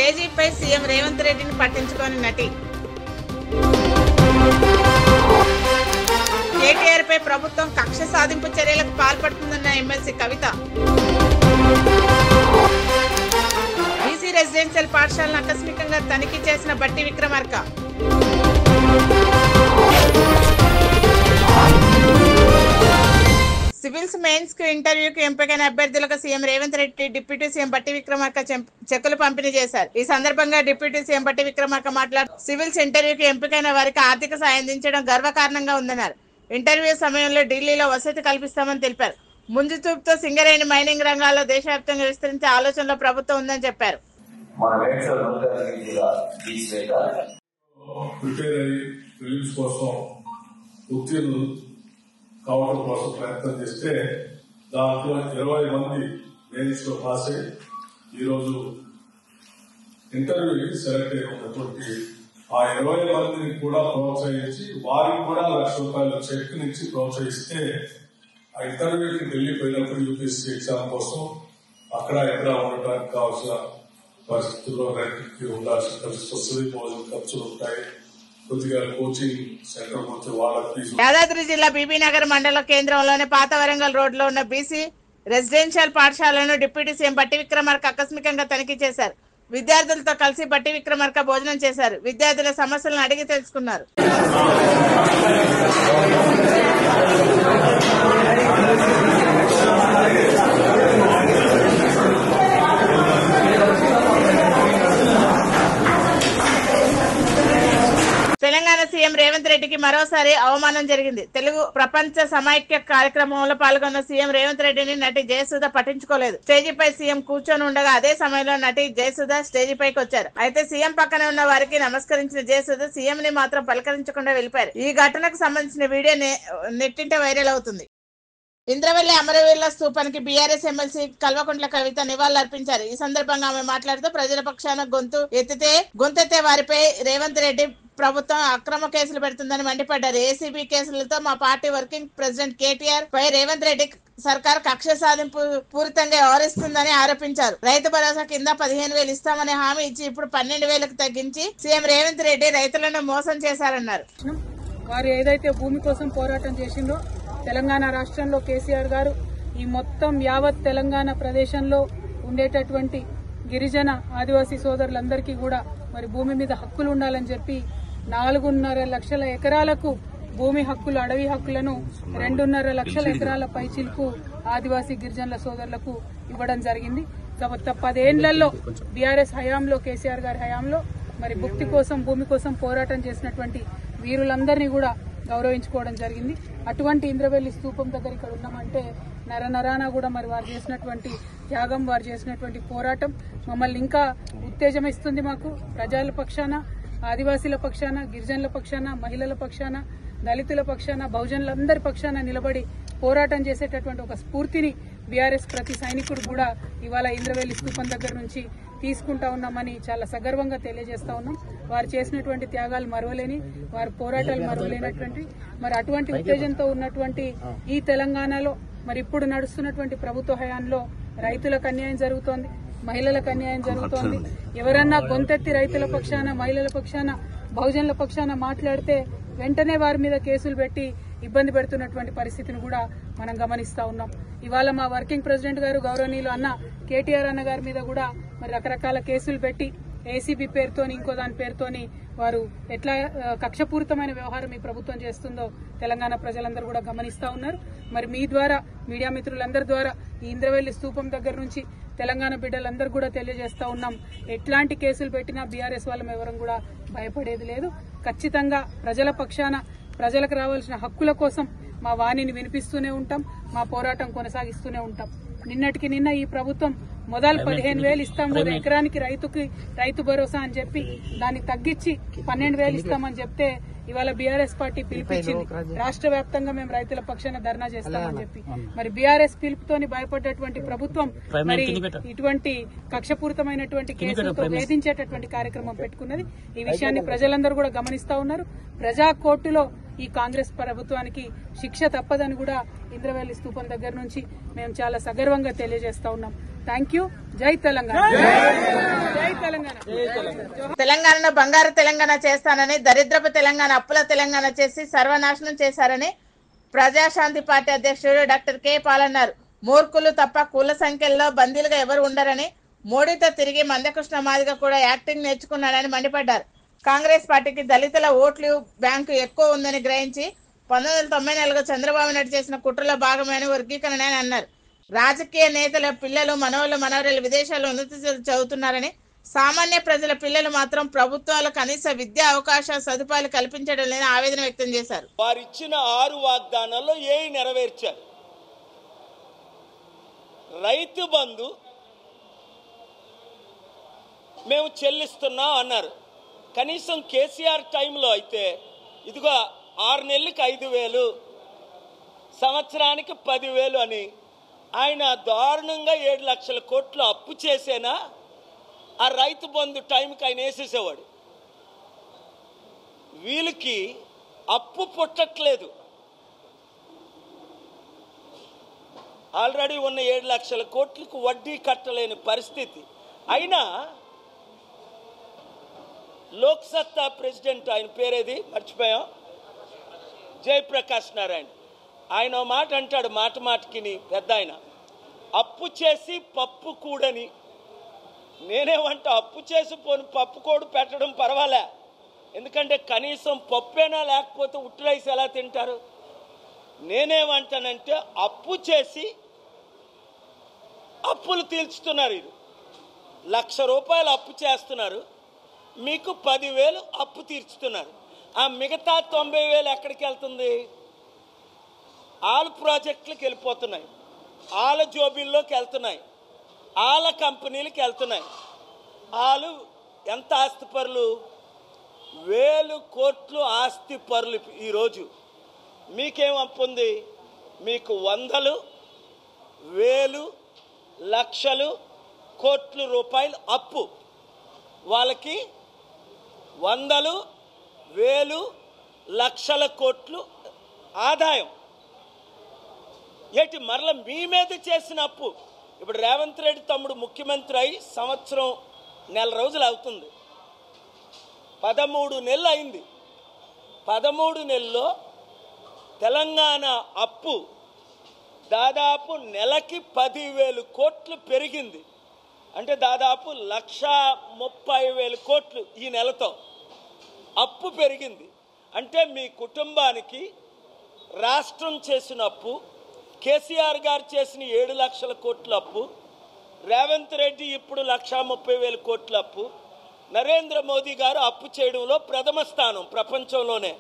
స్టేజీపై CM Revanth రెడ్డిని పట్టించుకోని నటి. కేటీఆర్ పై ప్రభుత్వం కక్ష సాధింపు చర్యలకు పాల్పడుతుందన్న ఎమ్మెల్సీ కవిత. బీసీ రెసిడెన్షియల్ పాఠశాలను ఆకస్మికంగా తనిఖీ చేసిన బట్టి విక్రమార్క. సివిల్స్ మెయిన్స్ కు ఇంటర్వ్యూకి ఎంపికైన అభ్యర్థులకు CM Revanth Reddy deputy CM బట్టి విక్రమార్క చెక్కులు పంపిణీ చేశారు. ఈ సందర్భంగా డిప్యూటీ సీఎం బట్టి విక్రమార్క మాట్లాడుతూ సివిల్స్ ఇంటర్వ్యూకి ఎంపికైన వారికి ఆర్థిక సాయం అందించడం గర్వకారణంగా ఉందన్నారు. ఇంటర్వ్యూ సమయంలో ఢిల్లీలో వసతి కల్పిస్తామని తెలిపారు. ముందు చూపుతో సింగరేణి మైనింగ్ రంగాల్లో దేశవ్యాప్తంగా విస్తరించే ఆలోచనలో ప్రభుత్వం ఉందని చెప్పారు. కావడం కోసం ప్రయత్నం చేస్తే దాంట్లో 20 మంది మెయిన్స్ లో పాస్ అయ్యి ఈరోజు ఇంటర్వ్యూకి సెలెక్ట్ అయినటువంటి ఆ 20 మందిని కూడా ప్రోత్సహించి వారికి కూడా ₹1,00,000 చెక్ నుంచి ప్రోత్సహిస్తే ఆ ఇంటర్వ్యూకి వెళ్లిపోయినప్పుడు యూపీఎస్సీ ఎగ్జామ్ కోసం అక్కడ ఎక్కడ ఉండటానికి కావాల్సిన పరిస్థితుల్లో రెండింటికి ఉండాల్సిన పరిస్థితి వస్తుంది. భోజనం ఖర్చులు ఉంటాయి. యాదాద్రి జిల్లా బీబీనగర్ మండల కేంద్రంలోని పాత వరంగల్ రోడ్లో ఉన్న బీసీ రెసిడెన్షియల్ పాఠశాలను డిప్యూటీ సీఎం బట్టి విక్రమార్క ఆకస్మికంగా తనిఖీ చేశారు. విద్యార్థులతో కలిసి బట్టి విక్రమార్క భోజనం చేశారు. విద్యార్థుల సమస్యలను అడిగి తెలుసుకున్నారు. తెలంగాణ సీఎం రేవంత్ రెడ్డికి మరోసారి అవమానం జరిగింది. తెలుగు ప్రపంచ సమైక్య కార్యక్రమంలో పాల్గొన్న సీఎం రేవంత్ రెడ్డిని నటి జయసుధ పట్టించుకోలేదు. స్టేజీపై సీఎం కూర్చొని ఉండగా అదే సమయంలో నటి జయసుధ స్టేజీపైకి వచ్చారు. అయితే సీఎం పక్కన ఉన్న వారికి నమస్కరించిన జయసుధ సీఎం ని మాత్రం పలకరించకుండా వెళ్లిపారు. ఈ ఘటనకు సంబంధించిన వీడియో నెట్టింట వైరల్ అవుతుంది. ఇంద్రవెల్లి అమరవీరుల స్తూపానికి బీఆర్ఎస్ ఎమ్మెల్సీ కల్వకుంట్ల కవిత నివాళులర్పించారు. ఈ సందర్భంగా ఆమె మాట్లాడుతూ ప్రజల పక్షాన గొంతెత్తే వారిపై రేవంత్ రెడ్డి ప్రభుత్వం అక్రమ కేసులు పెడుతుందని మండిపడ్డారు. ఏసీబీ కేసులతో మా పార్టీ వర్కింగ్ ప్రెసిడెంట్ కేటీఆర్ పై రేవంత్ రెడ్డి సర్కార్ కక్ష సాధింపు పూరితంగా వ్యవహరిస్తుందని ఆరోపించారు. రైతు భరోసా కింద 15,000 ఇస్తామని హామీ ఇచ్చి ఇప్పుడు 12,000కు తగ్గించి సీఎం రేవంత్ రెడ్డి రైతులను మోసం చేశారన్నారు. వారు ఏదైతే భూమి కోసం పోరాటం చేసిందో తెలంగాణ రాష్ట్రంలో కేసీఆర్ గారు ఈ మొత్తం యావత్ తెలంగాణ ప్రదేశంలో ఉండేటటువంటి గిరిజన ఆదివాసీ సోదరులందరికీ కూడా మరి భూమి మీద హక్కులు ఉండాలని చెప్పి 4.5 లక్షల ఎకరాలకు భూమి హక్కులు అడవి హక్కులను 2.5 లక్షల ఎకరాల పైచిలకు ఆదివాసీ గిరిజనుల సోదరులకు ఇవ్వడం జరిగింది. గత 10 ఏళ్లలో బీఆర్ఎస్ హయాంలో కేసీఆర్ గారి హయాంలో మరి భుక్తి కోసం భూమి కోసం పోరాటం చేసినటువంటి వీరులందరినీ కూడా గౌరవించుకోవడం జరిగింది. అటువంటి ఇంద్రవెల్లి స్తూపం దగ్గర ఇక్కడ ఉన్నామంటే నరనరాన కూడా మరి వారు చేసినటువంటి త్యాగం, వారు చేసినటువంటి పోరాటం మమ్మల్ని ఇంకా ఉత్తేజమిస్తుంది. మాకు ప్రజల పక్షాన, ఆదివాసీల పక్షాన, గిరిజనుల పక్షాన, మహిళల పక్షాన, దళితుల పక్షాన, బహుజనులందరి పక్షాన నిలబడి పోరాటం చేసేటటువంటి ఒక స్ఫూర్తిని బీఆర్ఎస్ ప్రతి సైనికుడు కూడా ఇవాళ ఇంద్రవెల్లి స్తూపం దగ్గర నుంచి తీసుకుంటా ఉన్నామని చాలా సగర్వంగా తెలియజేస్తా ఉన్నాం. వారు చేసినటువంటి త్యాగాలు మరువలేని, వారి పోరాటాలు మరువలేనటువంటి మరి అటువంటి ఉత్తేజంతో ఉన్నటువంటి ఈ తెలంగాణలో మరి ఇప్పుడు నడుస్తున్నటువంటి ప్రభుత్వ హయాంలో రైతులకు అన్యాయం జరుగుతోంది, మహిళలకు అన్యాయం జరుగుతోంది. ఎవరన్నా గొంతెత్తి రైతుల పక్షాన, మహిళల పక్షాన, బహుజనుల పక్షాన మాట్లాడితే వెంటనే వారి మీద కేసులు పెట్టి ఇబ్బంది పెడుతున్నటువంటి పరిస్థితిని కూడా మనం గమనిస్తా ఉన్నాం. ఇవాళ మా వర్కింగ్ ప్రెసిడెంట్ గారు గౌరవనీయులు అన్న కేటీఆర్ అన్న గారి మీద కూడా మరి రకరకాల కేసులు పెట్టి ఏసీబీ పేరుతోని ఇంకో దాని పేరుతోని వారు ఎట్లా కక్షపూరితమైన వ్యవహారం ఈ ప్రభుత్వం చేస్తుందో తెలంగాణ ప్రజలందరూ కూడా గమనిస్తా ఉన్నారు. మరి మీ ద్వారా, మీడియా మిత్రులందరి ద్వారా ఈ ఇంద్రవెల్లి స్తూపం దగ్గర నుంచి తెలంగాణ బిడ్డలందరూ కూడా తెలియజేస్తా ఉన్నాం. ఎట్లాంటి కేసులు పెట్టినా బీఆర్ఎస్ వాళ్ళం ఎవరం కూడా భయపడేది లేదు. ఖచ్చితంగా ప్రజల పక్షాన, ప్రజలకు రావాల్సిన హక్కుల కోసం మా వాణిని వినిపిస్తూనే ఉంటాం, మా పోరాటం కొనసాగిస్తూనే ఉంటాం. నిన్నటికి నిన్న ఈ ప్రభుత్వం మొదలు 15,000 ఇస్తాం కదా ఎకరానికి రైతు భరోసా అని చెప్పి దాన్ని తగ్గించి 12,000 ఇస్తామని చెప్తే ఇవాళ బీఆర్ఎస్ పార్టీ పిలుపుచ్చింది. రాష్ట్ర వ్యాప్తంగా మేము రైతుల పక్షాన ధర్నా చేస్తామని చెప్పి మరి బీఆర్ఎస్ పిలుపుతోని భయపడ్డటువంటి ప్రభుత్వం మరి ఇటువంటి కక్షపూరితమైనటువంటి కేసులతో వేధించేటటువంటి కార్యక్రమం పెట్టుకున్నది. ఈ విషయాన్ని ప్రజలందరూ కూడా గమనిస్తా ఉన్నారు. ప్రజా కోర్టులో ఈ కాంగ్రెస్ ప్రభుత్వానికి శిక్ష తప్పదని కూడా ఇంద్రవెల్లి స్తూపం దగ్గర నుంచి మేము చాలా సగర్వంగా తెలియజేస్తా ఉన్నాం. Thank you. జై తెలంగాణ. తెలంగాణను బంగారు తెలంగాణ చేస్తానని, దరిద్రపు తెలంగాణ అప్పుల తెలంగాణ చేసి సర్వనాశనం చేశారని ప్రజాశాంతి పార్టీ అధ్యక్షుడు డాక్టర్ కె పాల్ అన్నారు. మూర్ఖులు తప్ప కుల సంఖ్యల్లో బందీలుగా ఎవరు ఉండరని, మోడీతో తిరిగి మందకృష్ణ మాదిగ కూడా యాక్టింగ్ నేర్చుకున్నాడని మండిపడ్డారు. కాంగ్రెస్ పార్టీకి దళితుల ఓట్లు బ్యాంకు ఎక్కువ ఉందని గ్రహించి 1994లో చంద్రబాబు నాయుడు చేసిన కుట్రలో భాగమైన వర్గీకరణ అని అన్నారు. రాజకీయ నేతల పిల్లలు, మనవళ్ళు, మనవరాలు విదేశాల్లో ఉన్నత చదువుతున్నారని, సామాన్య ప్రజల పిల్లలు మాత్రం ప్రభుత్వాలు కనీస విద్యా అవకాశ సదుపాయాలు కల్పించడం లేని ఆవేదన వ్యక్తం చేశారు. వారిచ్చిన 6 వాగ్దానాల్లో ఏవి నెరవేర్చారు? రైతు బంధు మేము చెల్లిస్తున్నాం అన్నారు. కనీసం కేసీఆర్ టైంలో అయితే ఇదిగో 6 నెలలకు 5,000, సంవత్సరానికి 10,000 అని ఆయన దారుణంగా 7 లక్షల కోట్లు అప్పు చేసేనా ఆ రైతు బంధు టైంకి ఆయన వేసేసేవాడు. వీళ్ళకి అప్పు పుట్టట్లేదు. ఆల్రెడీ ఉన్న 7 లక్షల కోట్లకు వడ్డీ కట్టలేని పరిస్థితి. అయినా లోక్సత్తా ప్రెసిడెంట్, ఆయన పేరేది మర్చిపోయాం, జయప్రకాష్ నారాయణ, ఆయన మాట అంటాడు, మాట మాటకి పెద్ద ఆయన, అప్పు చేసి పప్పు కూడని. నేనేమంట, అప్పు చేసి పోని పప్పు కూడు పెట్టడం పర్వాలే, ఎందుకంటే కనీసం పప్పేనా లేకపోతే ఉట్టు రైస్ ఎలా తింటారు. నేనేమంటానంటే అప్పు చేసి అప్పులు తీర్చుతున్నారు. ఇది 1,00,000 రూపాయలు అప్పు చేస్తున్నారు, మీకు 10,000 అప్పు తీర్చుతున్నారు. ఆ మిగతా 90,000 ఎక్కడికి వెళ్తుంది? ఆల్ ప్రాజెక్టులకు వెళ్ళిపోతున్నాయి, ఆల జోబీల్లోకి వెళ్తున్నాయి, ఆల కంపెనీలకు వెళ్తున్నాయి. వాళ్ళు ఎంత ఆస్తిపరులు? 1,000 కోట్లు ఆస్తిపరులు. ఈరోజు మీకేం అప్పు ఉంది? మీకు 100, 1,000, లక్షలు, కోట్ల రూపాయలు అప్పు. వాళ్ళకి 100, 1,000, లక్షల కోట్లు ఆదాయం. ఏంటి మరల మీ మీద చేసిన అప్పు? ఇప్పుడు రేవంత్ రెడ్డి తమ్ముడు ముఖ్యమంత్రి అయి సంవత్సరం 9 రోజులు అవుతుంది, 13 నెలలు అయింది. 13 నెలల్లో తెలంగాణ అప్పు దాదాపు నెలకి 10,000 కోట్లు పెరిగింది. అంటే దాదాపు 1,30,000 కోట్లు ఈ నెలతో అప్పు పెరిగింది. అంటే మీ కుటుంబానికి రాష్ట్రం చేసిన అప్పు, కేసీఆర్ గారు చేసిన 7 లక్షల కోట్ల అప్పు, రేవంత్ రెడ్డి ఇప్పుడు 1,30,000 కోట్ల అప్పు, నరేంద్ర మోదీ గారు అప్పు చేయడంలో ప్రథమ స్థానం ప్రపంచంలోనే.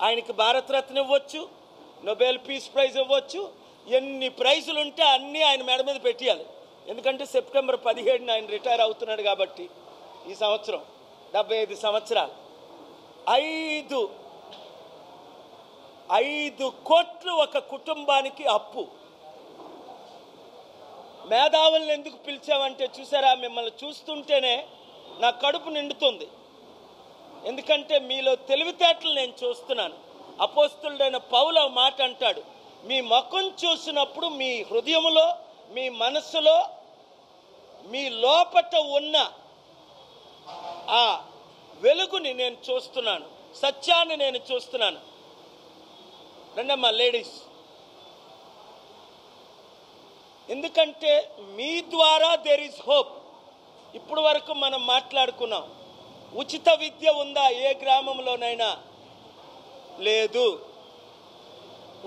ఆయనకి భారతరత్న ఇవ్వచ్చు, నోబెల్ పీస్ ప్రైజ్ ఇవ్వచ్చు, ఎన్ని ప్రైజులు ఉంటే అన్నీ ఆయన మెడ మీద పెట్టేయాలి. ఎందుకంటే సెప్టెంబర్ 17న ఆయన రిటైర్ అవుతున్నాడు కాబట్టి ఈ సంవత్సరం 75 సంవత్సరాలు. 5 కోట్లు ఒక కుటుంబానికి అప్పు. మేధావులను ఎందుకు పిలిచామంటే చూసారా, మిమ్మల్ని చూస్తుంటేనే నా కడుపు నిండుతుంది. ఎందుకంటే మీలో తెలివితేటలు నేను చూస్తున్నాను. అపోస్తలుడైన పౌలు మాట అంటాడు, మీ ముఖం చూసినప్పుడు మీ హృదయంలో, మీ మనస్సులో, మీ లోపట ఉన్న ఆ వెలుగుని నేను చూస్తున్నాను, సత్యాన్ని నేను చూస్తున్నాను. రండమ్మా లేడీస్, ఎందుకంటే మీ ద్వారా దేర్ ఈజ్ హోప్. ఇప్పుడు వరకు మనం మాట్లాడుకున్నాం, ఉచిత విద్య ఉందా ఏ గ్రామంలోనైనా? లేదు.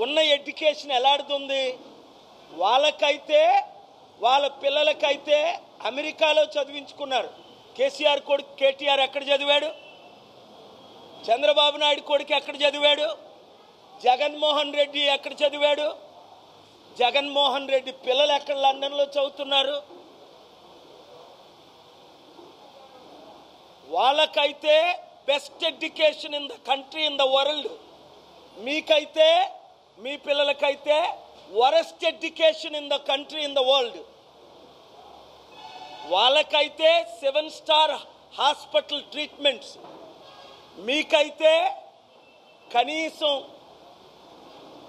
ఉన్న ఎడ్యుకేషన్ ఎలాడుతుంది? వాళ్ళకైతే వాళ్ళ పిల్లలకైతే అమెరికాలో చదివించుకున్నారు. కేసీఆర్ కొడుకు కేటీఆర్ ఎక్కడ చదివాడు? చంద్రబాబు నాయుడు కొడుకు ఎక్కడ చదివాడు? జగన్మోహన్ రెడ్డి ఎక్కడ చదివాడు? జగన్మోహన్ రెడ్డి పిల్లలు ఎక్కడ లండన్లో చదువుతున్నారు? వాళ్ళకైతే best education in the country, in the world. మీకైతే, మీ పిల్లలకైతే worst education in the country, in the world. వాళ్ళకైతే 7 స్టార్ హాస్పిటల్ ట్రీట్మెంట్స్, మీకైతే కనీసం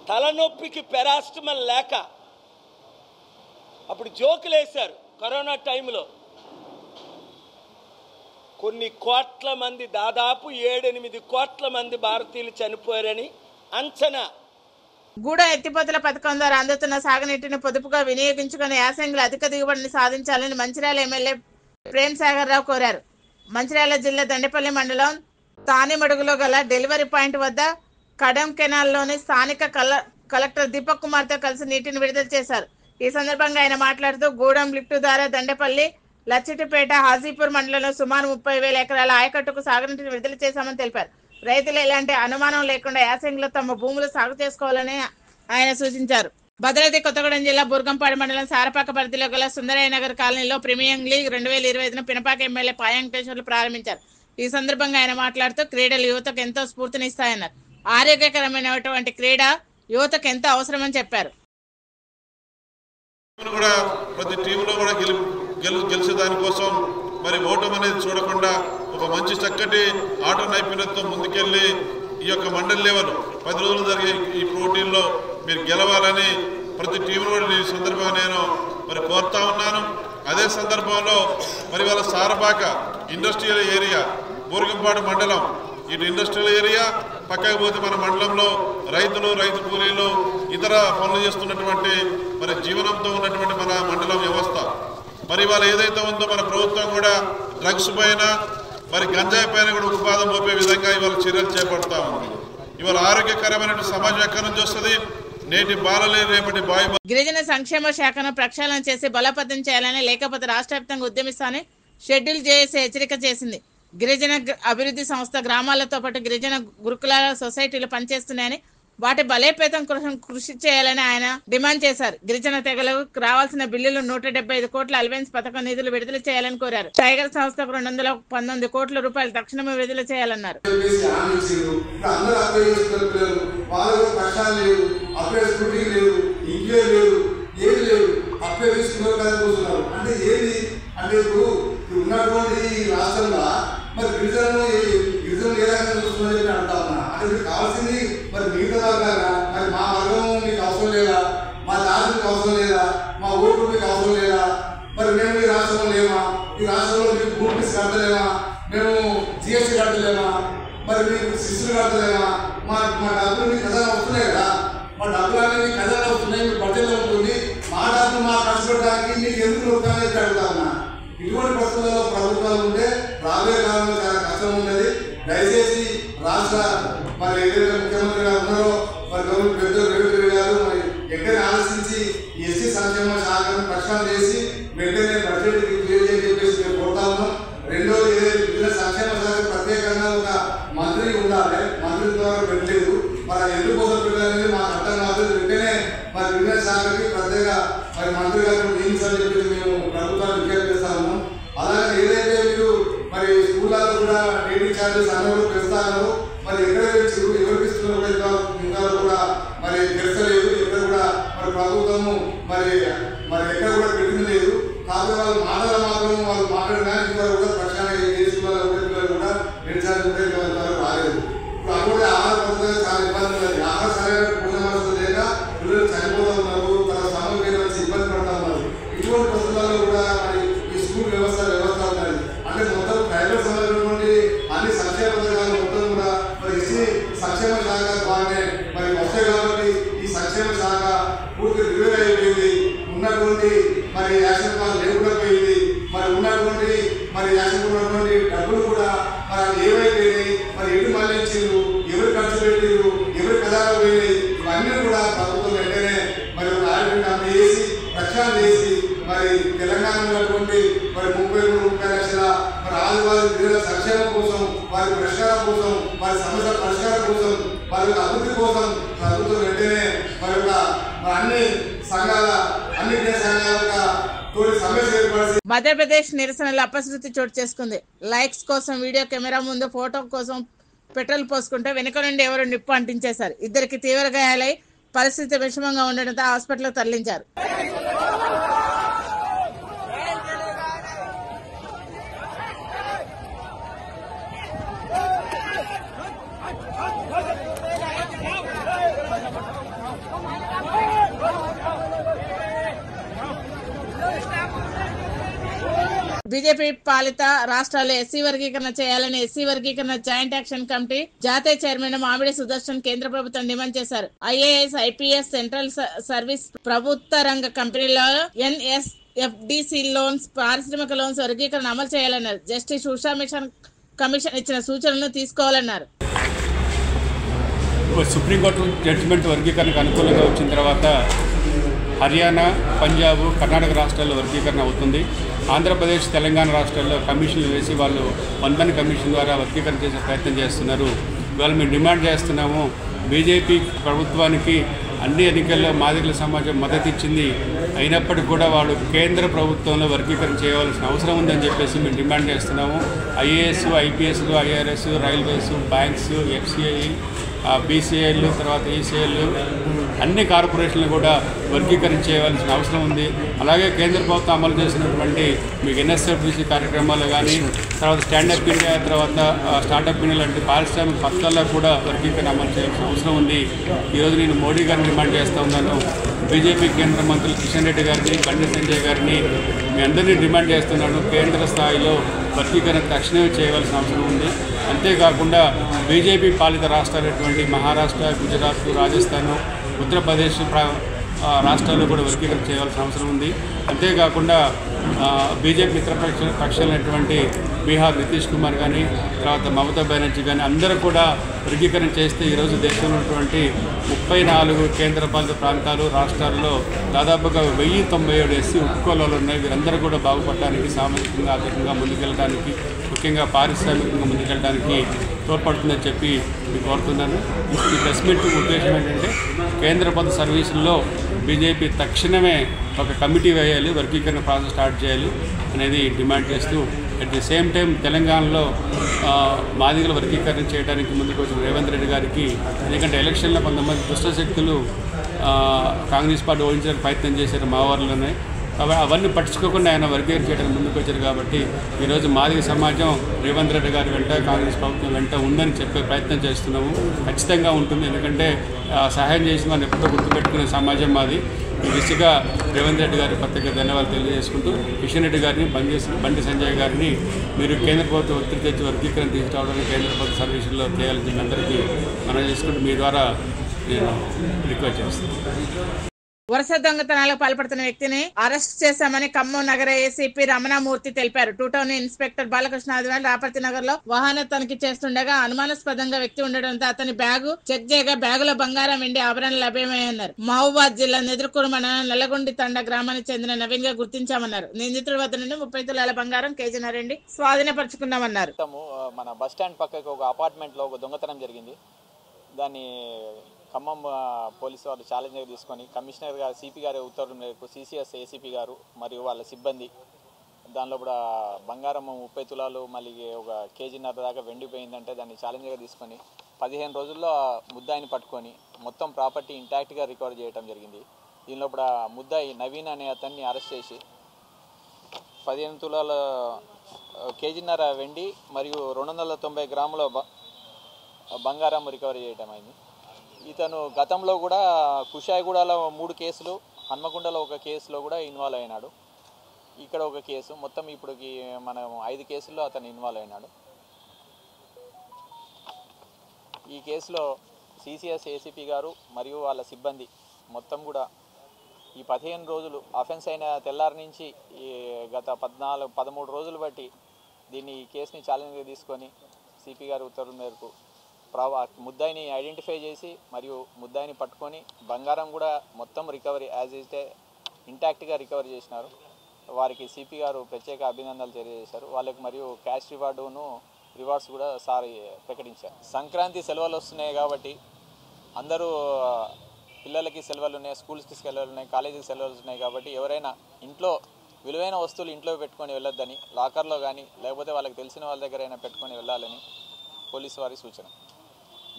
తలనొప్పికి పెరాస్టమల్ లేక. అప్పుడు జోకులు వేశారు కరోనా టైంలో, కొన్ని కోట్ల మంది, దాదాపు 7-8 కోట్ల మంది భారతీయులు చనిపోయారని అంచనా. గూడ ఎత్తిపోతల పథకం ద్వారా అందుతున్న సాగునీటిని పొదుపుగా వినియోగించుకుని యాసంగిలో అధిక దిగుబడిని సాధించాలని మంచిర్యాల ఎమ్మెల్యే ప్రేమ్ సాగర్ రావు కోరారు. మంచిర్యాల జిల్లా దండేపల్లి మండలం తానిమడుగులో గల డెలివరీ పాయింట్ వద్ద కడం కెనాల్లోని స్థానిక కలెక్టర్ దీపక్ కుమార్ తో కలిసి నీటిని విడుదల చేశారు. ఈ సందర్భంగా ఆయన మాట్లాడుతూ గూడెం లిఫ్ట్ ద్వారా దండేపల్లి, లచ్చిటిపేట, హాజీపూర్ మండలంలో సుమారు 30,000 ఎకరాల ఆయకట్టుకు సాగునీటిని విడుదల చేశామని తెలిపారు. రైతులు ఎలాంటి అనుమానం లేకుండా యాసంగిలో తమ భూములు సాగు చేసుకోవాలని ఆయన సూచించారు. భద్రాద్రి కొత్తగూడెం జిల్లా బుర్గంపాడు మండలం సారపాక పరిధిలో గల సుందరయ్య నగర్ కాలనీలో ప్రీమియం లీగ్ 2025 పినపాక ఎమ్మెల్యే పాయ వెంకటేశ్వర్లు ప్రారంభించారు. ఈ సందర్భంగా ఆయన మాట్లాడుతూ క్రీడలు యువతకు ఎంతో స్ఫూర్తినిస్తాయన్నారు. ఆరోగ్యకరమైనటువంటి క్రీడ యువతకు ఎంతో అవసరమని చెప్పారు. ప్రతి టీంలో కూడా గెలిచే దానికోసం మరి ఓటం అనేది చూడకుండా ఒక మంచి చక్కటి ఆట నైపుణ్యంతో ముందుకెళ్ళి ఈ యొక్క మండలి లెవెల్ 10 రోజులు జరిగే ఈ పోటీల్లో మీరు గెలవాలని ప్రతి టీంలో ఈ సందర్భంగా నేను మరి కోరుతా ఉన్నాను. అదే సందర్భంలో మరి వాళ్ళ సారపాక ఇండస్ట్రియల్ ఏరియా, బూరగంపాడు మండలం, ఇటు ఇండస్ట్రియల్ ఏరియా పక్కకు పోతే మన మండలంలో రైతులు, రైతు కూలీలు, ఇతర పనులు చేస్తున్నటువంటి మరి జీవనంతో ఉన్నటువంటి మన మండలం వ్యవస్థ మరి ఇవాళ ఏదైతే ఉందో మన ప్రభుత్వం కూడా డ్రగ్స్ పైన మరి గంజాయి పైన కూడా ఉత్పాదం మోపే విధంగా ఇవాళ చర్యలు చేపడతా ఉంది. ఇవాళ ఆరోగ్యకరమైన సమాజం ఎక్కడి నుంచి వస్తుంది? నేటి బాలలే రేపటి బాయ్. గిరిజన సంక్షేమ శాఖను ప్రక్షాళన చేసి బలోపేతం చేయాలని, లేకపోతే రాష్ట్ర వ్యాప్తంగా ఉద్యమిస్తానని షెడ్యూల్ చేసి హెచ్చరిక చేసింది. గిరిజన అభివృద్ధి సంస్థ గ్రామాలతో పాటు గిరిజన గురుకులాల సొసైటీలు పనిచేస్తున్నాయని, వాటి బలోపేతం కోసం కృషి చేయాలని ఆయన డిమాండ్ చేశారు. గిరిజన తెగలకు రావాల్సిన బిల్లులు 175 కోట్ల అలవెన్స్ పథకం నిధులు విడుదల చేయాలని కోరారు. టైగర్ సంస్థకు 219 కోట్ల రూపాయలు తక్షణమే విడుదల చేయాలన్నారు. మరి గిరిజనులు ఏ రకంగా చూస్తున్నారని అంటా ఉన్నా. అంటే మీకు కావాల్సింది మరి మిగతా మరి మా వర్గం మీకు అవసరం లేదా, మా జాతి మీకు అవసరం లేదా, మా ఓట్లు మీకు అవసరం లేదా, మరి మేము ఈ రాష్ట్రంలో లేమా, ఈ రాష్ట్రంలో మీకు భూమి కట్టలేమా, మేము జిఎస్టీ కట్టలేమా, మరి మీకు శిశులు కట్టలేమా, మా డబ్బులు మీకు ఖజానా వస్తున్నాయి కదా, మా డబ్బులు అనేవి మీకు ఖజానా వస్తున్నాయి, మీ బడ్జెట్లో ఉంటుంది, మా డబ్బులు మా ఖర్చు పెట్టడానికి మీకు ఎందుకు నొక్కాలని అడుగుతా ఉన్నా. ఇటువంటి పరిస్థితుల్లో ప్రభుత్వాలు ఉంటే రాబోయే కాలంలో చాలా కష్టం ఉన్నది. దయచేసి రాష్ట్ర మరి ఏదైతే ముఖ్యమంత్రి గారు ఉన్నారో మరి గవర్నమెంట్ పెద్దలు రేవంత్ గారు మరి ఎక్కడైనా ఆలోచించి ఎస్సీ సంక్షేమ శాఖను ప్రక్షాళన చేసి వెంటనే బడ్జెట్ క్లియర్ చేయని చెప్పేసి మేము కోరుతా ఉన్నాం. రెండోది ఏదైతే గిరిజన సంక్షేమ శాఖ ప్రత్యేకంగా ఒక మంత్రి ఉండాలి, మంత్రి ద్వారా పెట్టలేదు. మరి ఎందుకోసం పెట్టాలని మాకు అర్థం కాలేదు. వెంటనే మరి గిరిజన శాఖకి ప్రత్యేక మరి మంత్రి గారు నియమించాలని చెప్పేసి మేము ప్రభుత్వాన్ని విజ్ఞప్తి చేస్తా ఉన్నాం. అలాగే ఏదైతే మీరు మరి స్కూళ్ళలో కూడా డైలీ ఛార్జెస్ అందరూ పెంచుతారు, మరి ఎక్కడ ఎవరికి ఇస్తున్నారు ఇంకా కూడా మరి పెంచలేదు. ఎక్కడ కూడా మరి ప్రభుత్వము మరి ఎక్కడ కూడా పెట్టింది లేదు. కాకపోతే వాళ్ళు మాత్రం వాళ్ళు మాట్లాడినా ఇంకా కూడా ప్రక్షాళన పిల్లలు కూడా పెంచాలి రాలేదు. ఇప్పుడు అప్పుడు ఆహార పద్ధతులు చాలా ఇబ్బంది ఉంది. ఆహార సరైన పోషణ వసతి లేక పిల్లలు చనిపోతూ ఉన్నారు, తన సమయం వచ్చి ఇబ్బంది పడుతూ ఉన్నారు. ఇటువంటి పరిస్థితుల్లో కూడా మరి ఈ స్కూల్ వ్యవస్థ ఉన్నది. అంటే మొత్తం ప్రైవేట్ సంబంధించినటువంటి అన్ని సంక్షేమ పథకాలు మొత్తం కూడా మరి ఎస్సీ సంక్షేమ శాఖ ద్వారానే మరి వస్తాయి. కాబట్టి ఈ సంక్షేమ శాఖ పూర్తి రివ్యూ అయిపోయింది. ఉన్నటువంటి మరి యాక్షన్ ప్లాన్ లేకుండా పోయింది. మరి ఉన్నటువంటి మరి యాక్షన్ ఉన్నటువంటి డబ్బులు కూడా మరి ఏవైపోయినాయి, మరి ఎటు మళ్ళించారు, ఎవరు ఖర్చు పెట్టారు, ఎవరు ఖజానా పోయినాయి, ఇవన్నీ కూడా ప్రభుత్వం వెంటనే మరి ఒక ఆడిట్ కమిటీ చేసి ప్రక్షాళన చేసి మరి తెలంగాణ ఉన్నటువంటి మరి 33-30 లక్షల మరి ఆదివాసీ గిరిజన సంక్షేమం కోసం, వారి పరిష్కారం కోసం, వారి సమస్యల పరిష్కారం కోసం, వారి అభివృద్ధి కోసం ప్రభుత్వం వెంటనే మరి అన్ని సంఘాల తోటి సమస్య ఏర్పడి. మధ్యప్రదేశ్ నిరసనలు అపశృతి చోటు చేసుకుంది. లైక్స్ కోసం వీడియో కెమెరా ముందు ఫోటో కోసం పెట్రోల్ పోసుకుంటే వెనుక నుండి ఎవరు నిప్పు అంటించేశారు. ఇద్దరికి తీవ్ర గాయాలై పరిస్థితి విషమంగా ఉండడంతో హాస్పిటల్కి తరలించారు. బీజేపీ పాలిత రాష్ట్రాల్లో ఎస్సీ వర్గీకరణ చేయాలని ఎస్సీ వర్గీకరణ జాయింట్ యాక్షన్ కమిటీ జాతీయ చైర్మన్ మామిడి సుదర్శన్ కేంద్ర ప్రభుత్వం డిమాండ్ చేశారు. ఐఏఎస్, ఐపీఎస్, సెంట్రల్ సర్వీస్, ప్రభుత్వ రంగ కంపెనీలలో ఎన్ఎస్ఎఫ్డిసి లోన్స్, పారిశ్రామిక లోన్స్ వర్గీకరణ అమలు చేయాలన్నారు. జస్టిస్ ఉషా కమిషన్ ఇచ్చిన సూచనలను తీసుకోవాలన్నారు. సుప్రీంకోర్టు జడ్జిమెంట్ వర్గీకరణకు అనుకూలంగా వచ్చిన తర్వాత హర్యానా, పంజాబ్, కర్ణాటక రాష్ట్రాల్లో వర్గీకరణ అవుతుంది. ఆంధ్రప్రదేశ్, తెలంగాణ రాష్ట్రాల్లో కమిషన్లు వేసి వాళ్ళు 1 కమిషన్ ద్వారా వర్గీకరణ చేసే ప్రయత్నం చేస్తున్నారు. ఇవాళ మేము డిమాండ్ చేస్తున్నాము, బీజేపీ ప్రభుత్వానికి అన్ని ఎన్నికల్లో మాదిగల సమాజం మద్దతు ఇచ్చింది. అయినప్పటికీ కూడా వాళ్ళు కేంద్ర ప్రభుత్వంలో వర్గీకరణ చేయవలసిన అవసరం ఉందని చెప్పేసి మేము డిమాండ్ చేస్తున్నాము. ఐఏఎస్, ఐపీఎస్లు, ఐఆర్ఎస్, రైల్వేస్, బ్యాంక్స్, ఎఫ్సిఐ, బీసీఐలు, తర్వాత ఈసీఐలు, అన్ని కార్పొరేషన్లు కూడా వర్గీకరణ చేయవలసిన అవసరం ఉంది. అలాగే కేంద్ర ప్రభుత్వం అమలు చేసినటువంటి మీకు ఎన్ఎస్ఎఫ్డిసి కార్యక్రమాలు కానీ, తర్వాత స్టాండప్ ఇండియా, తర్వాత స్టార్టప్ ఇండియా లాంటి పారిశ్రామిక పథకాల్లో కూడా వర్గీకరణ అమలు చేయాల్సిన అవసరం ఉంది. ఈరోజు నేను మోడీ గారిని డిమాండ్ చేస్తూ ఉన్నాను. బీజేపీ కేంద్ర మంత్రులు కిషన్ రెడ్డి గారిని, బండి సంజయ్ గారిని మీ అందరినీ డిమాండ్ చేస్తున్నాను. కేంద్ర స్థాయిలో వర్గీకరణ తక్షణమే చేయవలసిన అవసరం ఉంది. అంతేకాకుండా బీజేపీ పాలిత రాష్ట్రాలైనటువంటి మహారాష్ట్ర, గుజరాత్, రాజస్థాన్, ఉత్తరప్రదేశ్ రాష్ట్రాల్లో కూడా వర్గీకరణ చేయవలసిన అవసరం ఉంది. అంతేకాకుండా బీజేపీ మిత్ర పక్షాలైనటువంటి బీహార్ నితీష్ కుమార్ కానీ, తర్వాత మమతా బెనర్జీ కానీ అందరూ కూడా వర్గీకరణ చేస్తే ఈరోజు దేశంలో ఉన్నటువంటి 34 కేంద్రపాలిత ప్రాంతాలు, రాష్ట్రాల్లో దాదాపుగా 1097 ఎస్సీ ఉపకులాలు ఉన్నాయి. వీరందరూ కూడా బాగుపడడానికి, సామాజికంగా, ఆర్థికంగా ముందుకెళ్ళడానికి, ముఖ్యంగా పారిశ్రామికంగా ముందుకెళ్ళడానికి తోడ్పడుతుందని చెప్పి మీకు కోరుతున్నాను. ఈ ప్రెస్ మీట్ ఉద్దేశం ఏంటంటే కేంద్ర ప్రభుత్వ సర్వీసుల్లో బీజేపీ తక్షణమే ఒక కమిటీ వేయాలి, వర్గీకరణ ప్రాసెస్ స్టార్ట్ చేయాలి అనేది డిమాండ్ చేస్తూ, అట్ ది సేమ్ టైం తెలంగాణలో మాదిగల వర్గీకరణ చేయడానికి ముందుకు వచ్చిన రేవంత్ రెడ్డి గారికి, ఎందుకంటే ఎలక్షన్లో కొంతమంది దుష్టశక్తులు కాంగ్రెస్ పార్టీ ఓడించడానికి ప్రయత్నం చేశారు మా ఊర్లోనే. కాబట్టి అవన్నీ పట్టించుకోకుండా ఆయన వర్గీకరణ చేయడానికి ముందుకు వచ్చారు. కాబట్టి ఈరోజు మాదిగ సమాజం రేవంత్ రెడ్డి గారి వెంట, కాంగ్రెస్ ప్రభుత్వం వెంట ఉందని చెప్పే ప్రయత్నం చేస్తున్నాము. ఖచ్చితంగా ఉంటుంది, ఎందుకంటే సహాయం చేసిన వారిని ఎప్పుడో గుర్తుపెట్టుకునే సమాజం మాది. ఈ దిశగా రేవంత్ రెడ్డి గారికి ప్రత్యేక ధన్యవాదాలు తెలియజేసుకుంటూ, కిషన్ రెడ్డి గారిని, బండి సంజయ్ గారిని మీరు కేంద్ర ప్రభుత్వం ఒత్తిడి తెచ్చి వర్గీకరణ తీసుకురావడానికి కేంద్ర ప్రభుత్వ సర్వీసుల్లో చేయాలని అందరికీ మనం చేసుకుంటూ మీ ద్వారా నేను రిక్వెస్ట్ చేస్తాను. వరుస దొంగతనాలకు పాల్పడుతున్న వ్యక్తిని అరెస్ట్ చేశామని ఖమ్మం నగర ఏసీపీ రమణమూర్తి తెలిపారు. 2 టౌన్ ఇన్స్పెక్టర్ బాలకృష్ణ ఆదివారం రాపర్తి నగర్ లో వాహన తనిఖీ చేస్తుండగా అనుమానాస్పదంగా వ్యక్తి ఉండడంతో అతని బ్యాగు చెక్ చేయగా బ్యాగులో బంగారం, వెండి ఆభరణాలు లభ్యమయ్యన్నారు. మహబూబాద్ జిల్లా నెదురుకూరు మండలం నల్లగొండి తండ గ్రామానికి చెందిన నవీన్ గా గుర్తించామన్నారు. నిందితుడి వద్ద నుండి 30 తులాల బంగారం, కేజీన్నర వెండి స్వాధీనపరుచుకున్నామన్నారు. మన బస్ స్టాండ్ పక్కకు ఒక అపార్ట్మెంట్ లో ఒక దొంగతనం జరిగింది. దాన్ని ఖమ్మం పోలీసు వారు ఛాలెంజ్గా తీసుకొని కమిషనర్ గారు, సిపి గారి ఉత్తర్వుల మేరకు సిసిఎస్ ఏసీపీ గారు మరియు వాళ్ళ సిబ్బంది దానిలో కూడా బంగారం 30 తులాలు, మళ్ళీ ఒక కేజీన్నర దాకా వెండిపోయిందంటే దాన్ని ఛాలెంజ్గా తీసుకొని 15 రోజుల్లో ముద్దాయిని పట్టుకొని మొత్తం ప్రాపర్టీ ఇంటాక్ట్గా రికవర్ చేయడం జరిగింది. దీనిలో కూడా ముద్దాయి నవీన్ అనే అతన్ని అరెస్ట్ చేసి 15 తులాల కేజీన్నర వెండి మరియు 290 గ్రాముల బంగారం రికవరీ చేయడం అయింది. ఇతను గతంలో కూడా కుషాయిగూడలో 3 కేసులు, హన్మకొండలో 1 కేసులో కూడా ఇన్వాల్వ్ అయినాడు. ఇక్కడ 1 కేసు, మొత్తం ఇప్పటికి మనం 5 కేసుల్లో అతను ఇన్వాల్వ్ అయినాడు. ఈ కేసులో సిసిఎస్ ఏసీపీ గారు మరియు వాళ్ళ సిబ్బంది మొత్తం కూడా ఈ 15 రోజులు అఫెన్స్ అయిన తెల్లారి నుంచి గత 13 రోజులు బట్టి ఈ కేసుని ఛాలెంజ్గా తీసుకొని సిపి గారి ఉత్తర్వుల మేరకు ముద్దాయిని ఐడెంటిఫై చేసి మరియు ముద్దాయిని పట్టుకొని బంగారం కూడా మొత్తం రికవరీ యాజ్ ఇస్తే ఇంటాక్ట్గా రికవరీ చేసినారు. వారికి సిపి గారు ప్రత్యేక అభినందనలు తెలియజేశారు. వాళ్ళకి మరియు క్యాష్ రివార్డ్స్ కూడా ప్రకటించారు. సంక్రాంతి సెలవులు వస్తున్నాయి కాబట్టి అందరూ పిల్లలకి సెలవులు ఉన్నాయి, స్కూల్స్కి సెలవులు ఉన్నాయి, కాలేజీకి సెలవులు ఉన్నాయి. కాబట్టి ఎవరైనా ఇంట్లో విలువైన వస్తువులు ఇంట్లో పెట్టుకొని వెళ్ళొద్దని, లాకర్లో కానీ లేకపోతే వాళ్ళకి తెలిసిన వాళ్ళ దగ్గర అయినా పెట్టుకొని వెళ్ళాలని పోలీసు వారి సూచన.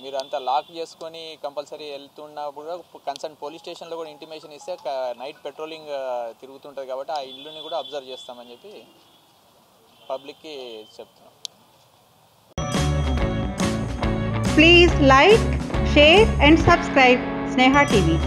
మీరు అంతా లాక్ చేసుకొని కంపల్సరీ వెళ్తున్నప్పుడు కన్సర్న్ పోలీస్ స్టేషన్లో కూడా ఇంటిమేషన్ ఇస్తే నైట్ పెట్రోలింగ్ తిరుగుతుంటుంది కాబట్టి ఆ ఇల్లుని కూడా అబ్జర్వ్ చేస్తామని చెప్పి పబ్లిక్కి చెప్తున్నాం. Please like, share and subscribe Sneha TV.